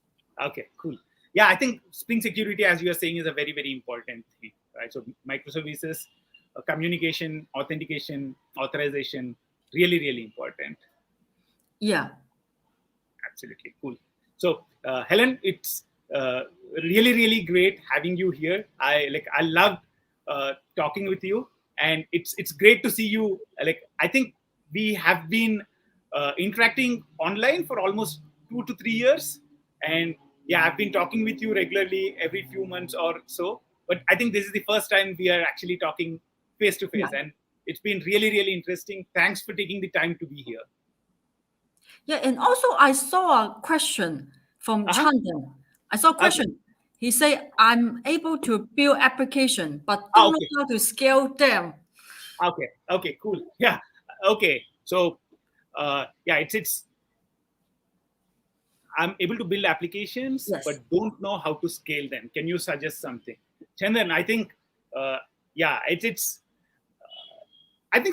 Okay, cool. Yeah, I think Spring security, as you are saying, is a very, very important thing, right? So microservices, communication, authentication, authorization, really, really important.
Yeah.
Absolutely cool. So Helen, it's really, really great having you here. I loved talking with you, and it's great to see you. I think we have been interacting online for almost 2 to 3 years, and yeah, I've been talking with you regularly every few months or so. But I think this is the first time we are actually talking face to face, and it's been really, really interesting. Thanks for taking the time to be here.
Yeah, and also I saw a question from Chandan. I saw a question.
Okay.
He said, I'm able to build application, but
Ah,
don't know
okay.
how to scale them.
Okay, cool. Yeah. Okay. So yeah, it's I'm able to build applications,
Yes.
but don't know how to scale them. Can you suggest something? Chandan, I think yeah, I think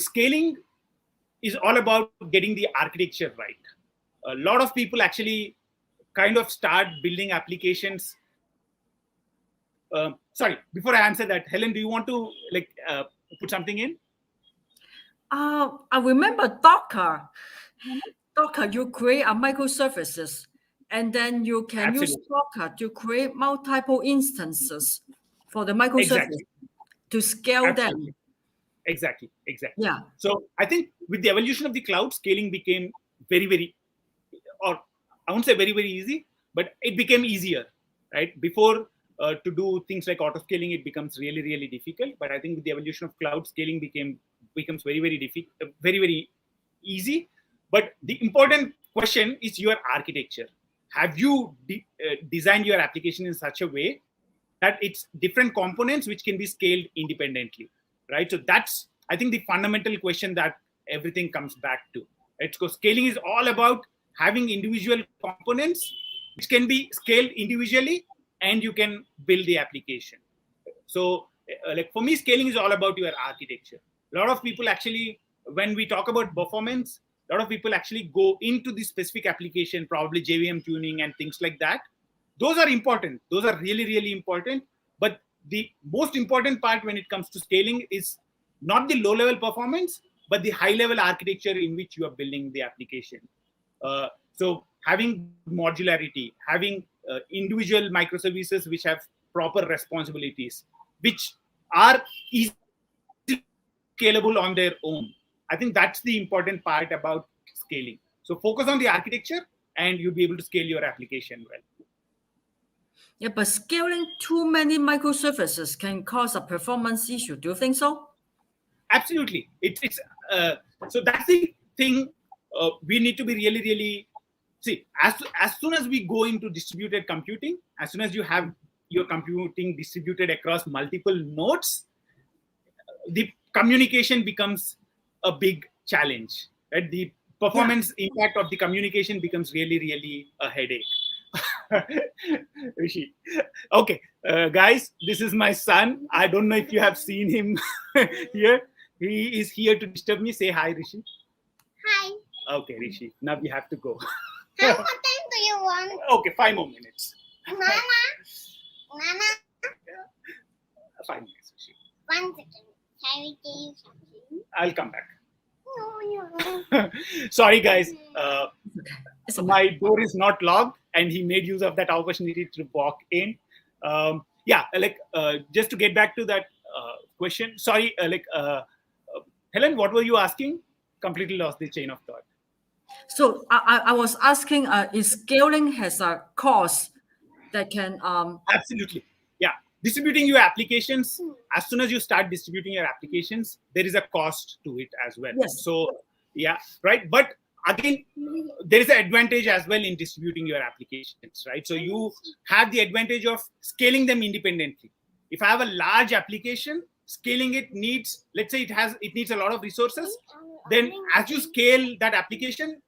scaling is all about getting the architecture right. A lot of people actually kind of start building applications. Sorry, before I answer that, Helen, do you want to put something in?
I remember Docker. Docker, you create a microservices, and then you can use
Absolutely.
Docker to create multiple instances for the microservice
Exactly.
to scale them.
Absolutely. Exactly.
Yeah.
So I think with the evolution of the cloud, scaling became very, very, or I won't say very, very easy, but it became easier, right? Before to do things like auto scaling, it becomes really, really difficult. But I think with the evolution of cloud, scaling becomes very, very difficult, very, very easy. But the important question is your architecture. Have you designed your application in such a way that it's different components which can be scaled independently, right? So that's, I think, the fundamental question that everything comes back to, right? So scaling is all about having individual components which can be scaled individually, and you can build the application. So like for me, scaling is all about your architecture. A lot of people actually, when we talk about performance, a lot of people actually go into the specific application, probably JVM tuning and things like that. Those are important. Those are really, really important. But the most important part when it comes to scaling is not the low level performance, but the high level architecture in which you are building the application. So having modularity, having individual microservices which have proper responsibilities, which are easily scalable on their own. I think that's the important part about scaling. So focus on the architecture, and you'll be able to scale your application well.
Yeah, but scaling too many microservices can cause a performance issue. Do you think so?
Absolutely. It's so that's the thing. We need to be really, really see, as soon as we go into distributed computing, as soon as you have your computing distributed across multiple nodes, the communication becomes a big challenge, right? The performance impact of the communication becomes really, really a headache. Rishi. Okay, guys, this is my son. I don't know if you have seen him here. He is here to disturb me. Say hi, Rishi.
Hi.
Okay, Rishi. Now we have to go.
How much time do you want?
Okay, 5 more minutes.
Nana?
5 minutes, Rishi.
1 second. Can we tell you something?
I'll come back.
No.
Sorry, guys.
It's okay.
My door is not locked, and he made use of that opportunity to walk in. Yeah, just to get back to that question. Sorry, Helen, what were you asking? Completely lost the chain of thought.
So I was asking, if scaling has a cost that can
Absolutely. Yeah. Distributing your applications, as soon as you start distributing your applications, there is a cost to it as well.
Yes.
So, yeah, right. But again, there is an advantage as well in distributing your applications, right? So you have the advantage of scaling them independently. If I have a large application, scaling it needs, let's say it needs a lot of resources, then as you scale that application,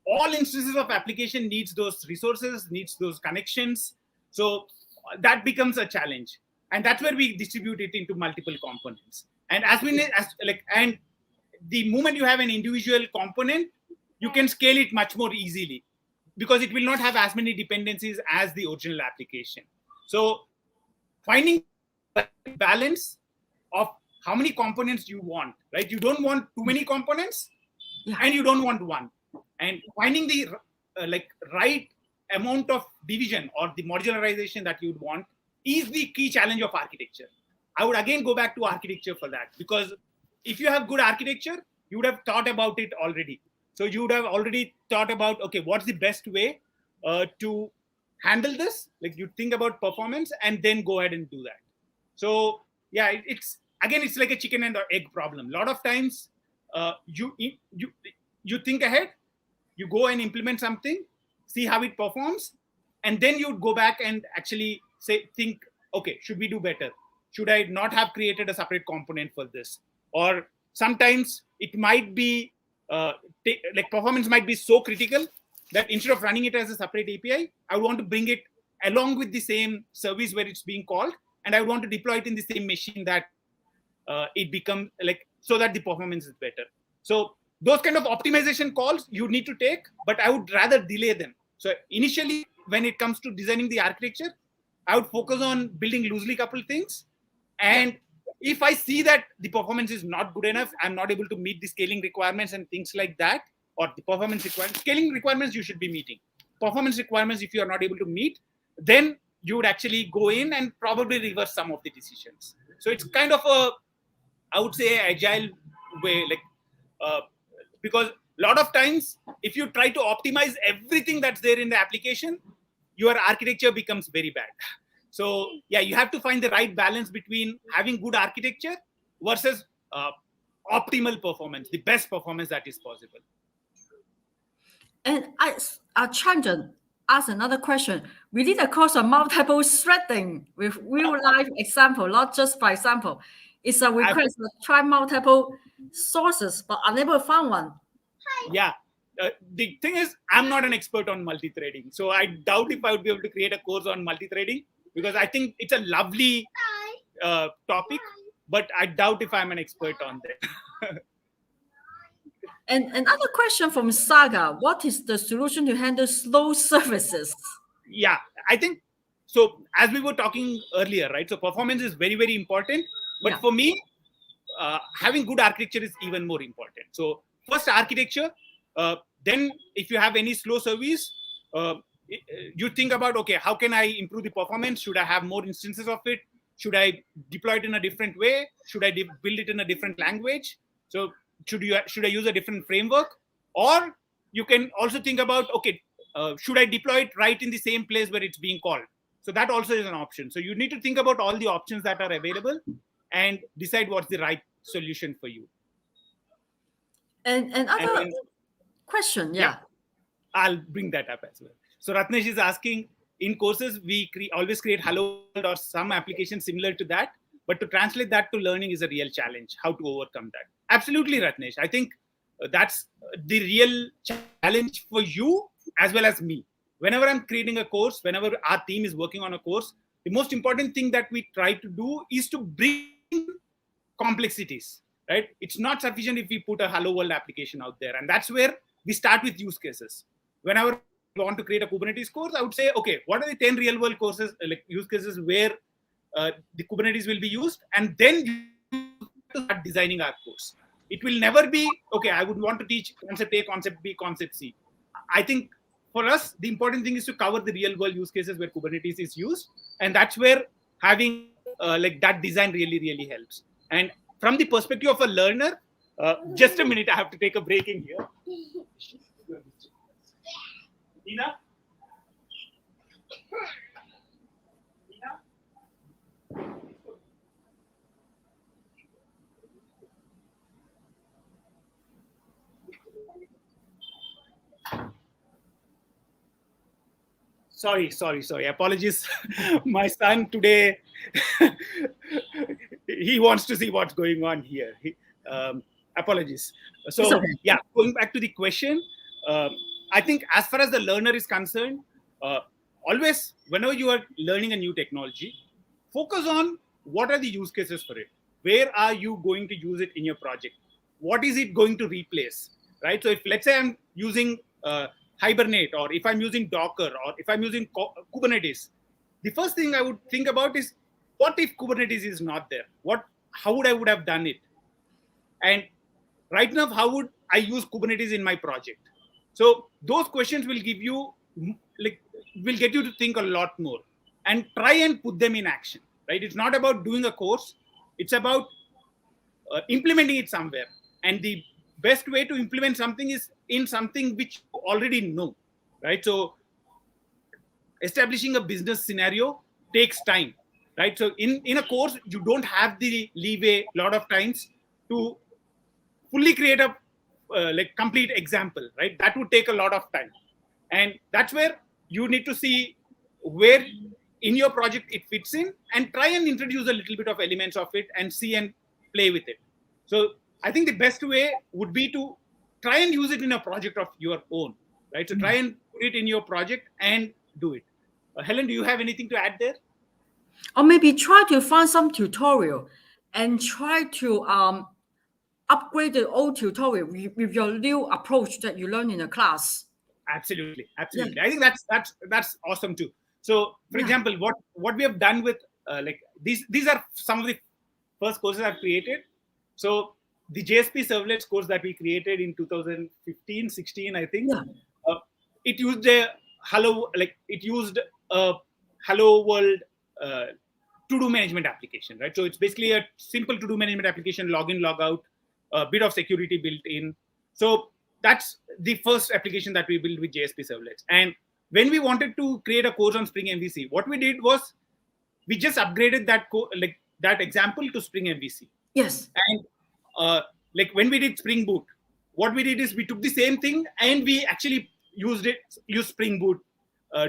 all instances of application needs those resources, needs those connections. So that becomes a challenge. And that's where we distribute it into multiple components. And and the moment you have an individual component, you can scale it much more easily because it will not have as many dependencies as the original application. So finding balance of how many components you want, right? You don't want too many components, and you don't want one. And finding the right amount of division or the modularization that you'd want is the key challenge of architecture. I would again go back to architecture for that, because if you have good architecture, you would have thought about it already. So you would have already thought about, okay, what's the best way to handle this? Like, you think about performance and then go ahead and do that. So yeah, it's like a chicken and egg problem. A lot of times you think ahead, you go and implement something, see how it performs, and then you go back and actually think, okay, should we do better? Should I not have created a separate component for this? Or sometimes it might be performance might be so critical that instead of running it as a separate API, I would want to bring it along with the same service where it's being called, and I would want to deploy it in the same machine that it becomes so that the performance is better. So those kind of optimization calls you need to take, but I would rather delay them. So initially, when it comes to designing the architecture, I would focus on building loosely coupled things. And if I see that the performance is not good enough, I'm not able to meet the scaling requirements and things like that, or the performance requirements, scaling requirements you should be meeting. Performance requirements, if you are not able to meet, then you would actually go in and probably reverse some of the decisions. So it's kind of I would say, agile way, because a lot of times, if you try to optimize everything that's there in the application, your architecture becomes very bad. So yeah, you have to find the right balance between having good architecture versus optimal performance, the best performance that is possible.
And I'll challenge ask another question. We need a course on multiple threading with real life example, not just by example. It's a request to try multiple sources, but unable to find one.
Yeah. The thing is, I'm not an expert on multi-threading. So I doubt if I would be able to create a course on multi-threading, because I think it's a lovely topic, but I doubt if I'm an expert on that.
And another question from Saga: what is the solution to handle slow services?
Yeah, I think so. As we were talking earlier, right? So performance is very, very important. But for me, having good architecture is even more important. So first, architecture. Then if you have any slow service, you think about, okay, how can I improve the performance? Should I have more instances of it? Should I deploy it in a different way? Should I build it in a different language? So should I use a different framework? Or you can also think about, okay, should I deploy it right in the same place where it's being called? So that also is an option. So you need to think about all the options that are available and decide what's the right solution for you.
And other question, yeah.
I'll bring that up as well. So Ratnesh is asking, in courses, we always create Hello World or some application similar to that, but to translate that to learning is a real challenge. How to overcome that? Absolutely, Ratnesh. I think that's the real challenge for you as well as me. Whenever I'm creating a course, whenever our team is working on a course, the most important thing that we try to do is to bring complexities, right? It's not sufficient if we put a Hello World application out there. And that's where we start with use cases. Whenever we want to create a Kubernetes course, I would say, okay, what are the 10 real world courses, use cases where the Kubernetes will be used? And then you start designing our course. It will never be, okay, I would want to teach concept A, concept B, concept C. I think for us, the important thing is to cover the real world use cases where Kubernetes is used. And that's where having that design really, really helps. And from the perspective of a learner, just a minute, I have to take a break in here. Nina? Sorry. Apologies. My son today, he wants to see what's going on here. Apologies. So yeah, going back to the question, I think as far as the learner is concerned, always, whenever you are learning a new technology, focus on what are the use cases for it. Where are you going to use it in your project? What is it going to replace, right? So if, let's say, I'm using Hibernate, or if I'm using Docker, or if I'm using Kubernetes, the first thing I would think about is, what if Kubernetes is not there? How would I have done it? And right now, how would I use Kubernetes in my project? So those questions will give you, will get you to think a lot more and try and put them in action, right? It's not about doing a course. It's about implementing it somewhere. And the best way to implement something is in something which you already know, right? So establishing a business scenario takes time, right? So in a course, you don't have the leeway a lot of times to fully create a complete example, right? That would take a lot of time. And that's where you need to see where in your project it fits in, and try and introduce a little bit of elements of it and see and play with it. So I think the best way would be to try and use it in a project of your own, right? So try and put it in your project and do it. Helen, do you have anything to add there?
Or maybe try to find some tutorial and try to upgrade the old tutorial with your new approach that you learn in the class.
Absolutely.
Yeah.
I think that's awesome too. So, for example, what we have done with these are some of the first courses I've created. So the JSP servlets course that we created in 2015-16, I think, it used a hello world to-do management application, right? So it's basically a simple to-do management application, login, log out, a bit of security built in. So that's the first application that we built with JSP servlets. And when we wanted to create a course on Spring MVC, what we did was we just upgraded that example to Spring MVC.
Yes.
And when we did Spring Boot, what we did is we took the same thing and we actually used Spring Boot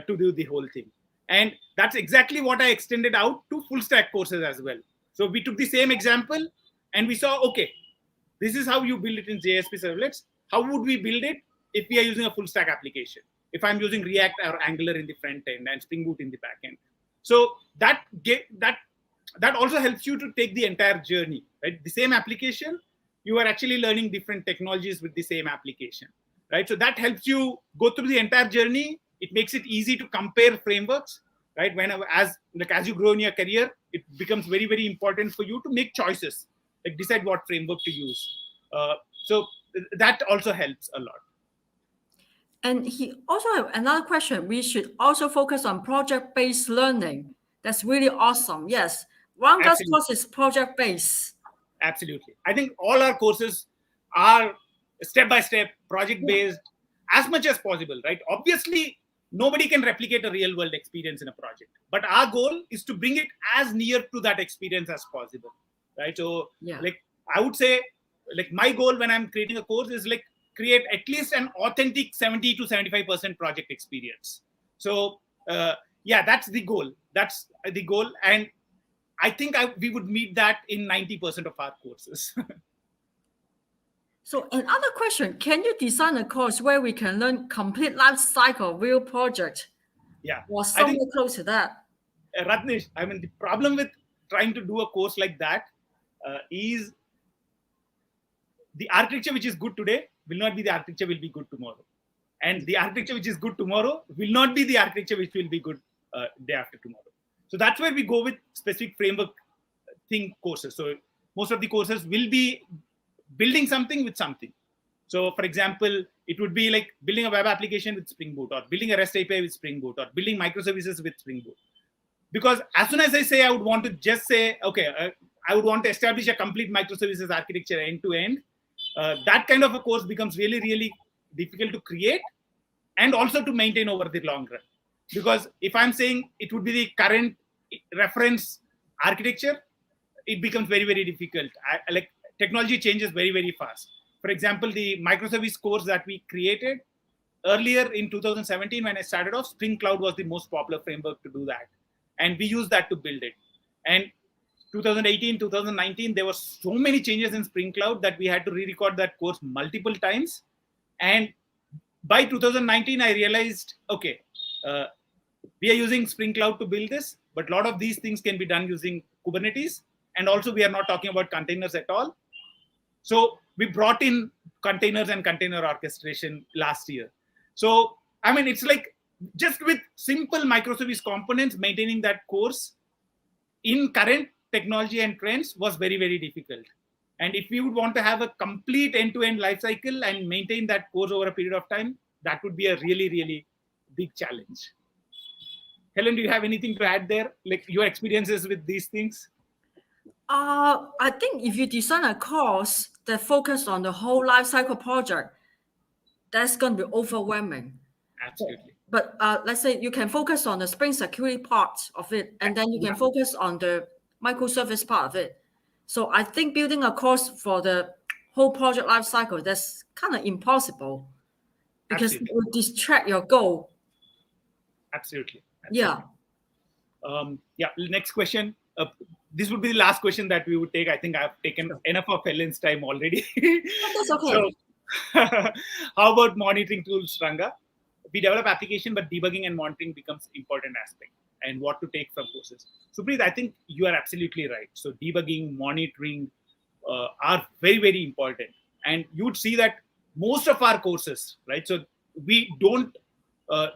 to do the whole thing. And that's exactly what I extended out to full stack courses as well. So we took the same example and we saw, okay, this is how you build it in JSP servlets. How would we build it if we are using a full stack application? If I'm using React or Angular in the front end and Spring Boot in the back end. So that also helps you to take the entire journey, right? The same application, you are actually learning different technologies with the same application, right? So that helps you go through the entire journey. It makes it easy to compare frameworks, right? As you grow in your career, it becomes very, very important for you to make choices, like decide what framework to use. So that also helps a lot.
And he also have another question. We should also focus on project-based learning. That's really awesome. Yes. Ranga's course is project-based.
Absolutely. I think all our courses are step-by-step, project-based, as much as possible, right? Obviously, nobody can replicate a real-world experience in a project. But our goal is to bring it as near to that experience as possible, right? So, I would say, my goal when I'm creating a course is create at least an authentic 70 to 75% project experience. So that's the goal. That's the goal. And I think we would meet that in 90% of our courses.
So another question, can you design a course where we can learn complete life cycle of real project?
Yeah.
Or somewhere close to that?
Ratnesh, the problem with trying to do a course like that is the architecture which is good today will not be the architecture will be good tomorrow. And the architecture which is good tomorrow will not be the architecture which will be good day after tomorrow. So that's where we go with specific framework courses. So most of the courses will be building something with something. So for example, it would be like building a web application with Spring Boot, or building a REST API with Spring Boot, or building microservices with Spring Boot. Because as soon as I say I would want to just say, okay, I would want to establish a complete microservices architecture end to end, that kind of a course becomes really, really difficult to create and also to maintain over the long run. Because if I'm saying it would be the current reference architecture, it becomes very, very difficult. Technology changes very, very fast. For example, the microservice course that we created earlier in 2017, when I started off, Spring Cloud was the most popular framework to do that. And we used that to build it. And 2018, 2019, there were so many changes in Spring Cloud that we had to re-record that course multiple times. And by 2019, I realized, okay, we are using Spring Cloud to build this, but a lot of these things can be done using Kubernetes. And also we are not talking about containers at all. So we brought in containers and container orchestration last year. So, I mean, it's like just with simple microservice components, maintaining that course in current technology and trends was very, very difficult. And if we would want to have a complete end-to-end life cycle and maintain that course over a period of time, that would be a really, really big challenge. Helen, do you have anything to add there? Like your experiences with these things?
I think if you design a course that focuses on the whole life cycle project, that's going to be overwhelming.
Absolutely.
But let's say you can focus on the Spring security part of it, and then you can focus on the microservice part of it. So I think building a course for the whole project life cycle, that's kind of impossible because it will distract your goal.
Absolutely.
Yeah.
Yeah. Next question. This would be the last question that we would take. I think I've taken enough of Helen's time already.
That's okay.
So, how about monitoring tools, Ranga? We develop application, but debugging and monitoring becomes important aspect. And what to take from courses. So, Preet, I think you are absolutely right. So, debugging, monitoring are very, very important. And you would see that most of our courses, right? So, we don't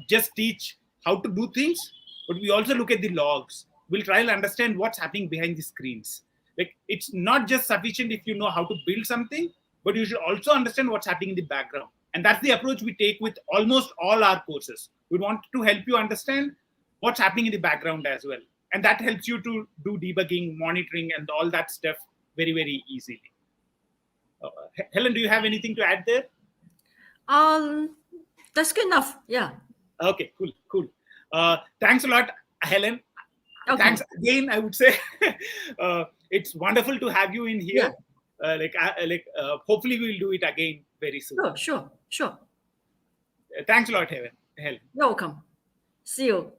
just teach how to do things, but we also look at the logs. We'll try to understand what's happening behind the screens. Like, it's not just sufficient if you know how to build something, but you should also understand what's happening in the background. And that's the approach we take with almost all our courses. We want to help you understand what's happening in the background as well. And that helps you to do debugging, monitoring, and all that stuff very, very easily. Helen, do you have anything to add there?
That's good enough. Yeah.
Okay, cool. Thanks a lot, Helen.
Okay.
Thanks again, I would say. It's wonderful to have you in here.
Yeah.
Hopefully we'll do it again very soon.
Sure.
Thanks a lot, Helen.
You're welcome. See you.